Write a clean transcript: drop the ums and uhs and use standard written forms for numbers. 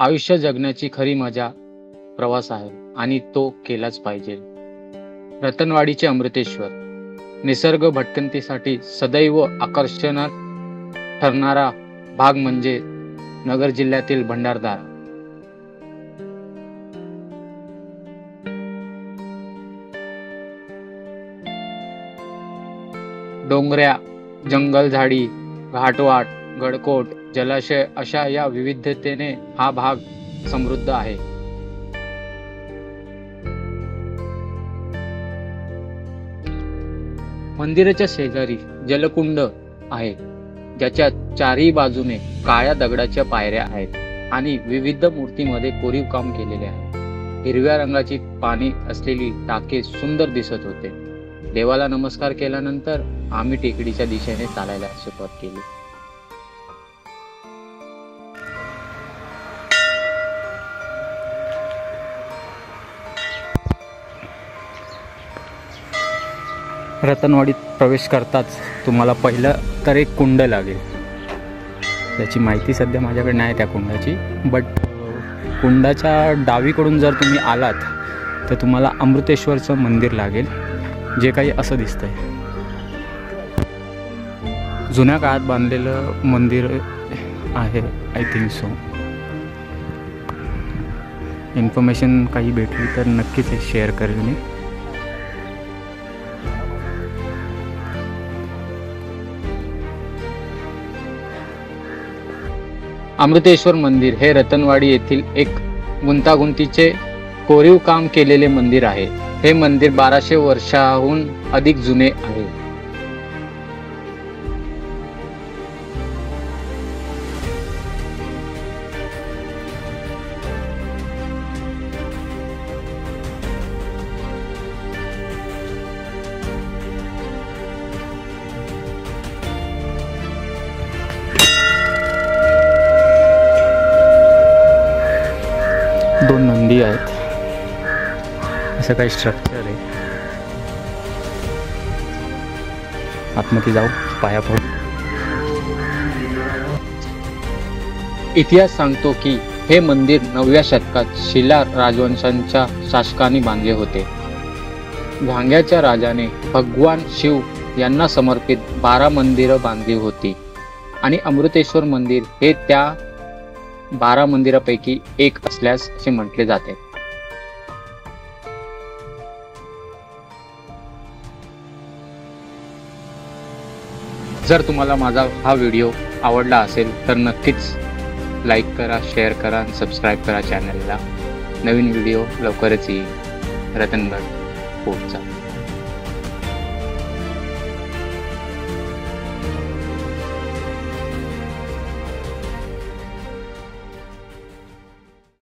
आयुष्य जगण्याची खरी मजा प्रवास आहे आणि तो केलाच पाहिजे. रतनवाडीचे अमृतेश्वर निसर्ग भटकंतीसाठी सदैव आकर्षणात ठरणारा भाग म्हणजे नगर जिल्ह्यातील भंडारदरा. डोंगऱ्या, जंगल, झाडी, घाटवाट, गडकोट, जलाशय अशा या विविधतेने हा भाग समृद्ध आहे. मंदिराच्या शेजारी जलकुंड आहे, ज्याच्या चारही बाजूने काळ्या दगडाच्या पायऱ्या आहेत आणि विविध मूर्तीमध्ये कोरीव काम केलेले आहे. हिरव्या रंगाची पाणी असलेली टाके सुंदर दिसत होते. देवाला नमस्कार केल्यानंतर आम्ही टेकडीच्या दिशेने चालायला सुरुवात केली. रतनवाडीत प्रवेश करताच तुम्हाला पहिलं तर एक कुंड लागेल. त्याची माहिती सध्या माझ्याकडे नाही त्या कुंडाची, बट कुंडाच्या डावीकडून जर तुम्ही आलात तर तुम्हाला अमृतेश्वरचं मंदिर लागेल, जे काही असं दिसतंय. जुन्या काळात बांधलेलं मंदिर आहे, आय थिंक सो. इन्फॉर्मेशन काही भेटली तर नक्कीच हे शेअर करेल मी. अमृतेश्वर मंदिर हे रतनवाडी येथील एक गुंतागुंतीचे कोरीव काम केलेले मंदिर आहे. हे मंदिर 1200 वर्षाहून अधिक जुने आहे. दोन नंदी आहेत, असं काही स्ट्रक्चर आहे. आतमध्ये जाऊ, पाया पडू. इतिहास सांगतो की हे मंदिर 9व्या शतकात शिला राजवंशांच्या शासकांनी बांधले होते. झांग्याच्या राजाने भगवान शिव यांना समर्पित 12 मंदिरं बांधली होती आणि अमृतेश्वर मंदिर हे त्या 12 मंदिरापैकी एक असल्यास असे म्हटले जाते. जर तुम्हाला माझा हा व्हिडिओ आवडला असेल तर नक्कीच लाईक करा, शेअर करा आणि सबस्क्राईब करा चॅनलला. नवीन व्हिडिओ लवकरच येईल रतनगड फोर्टचा.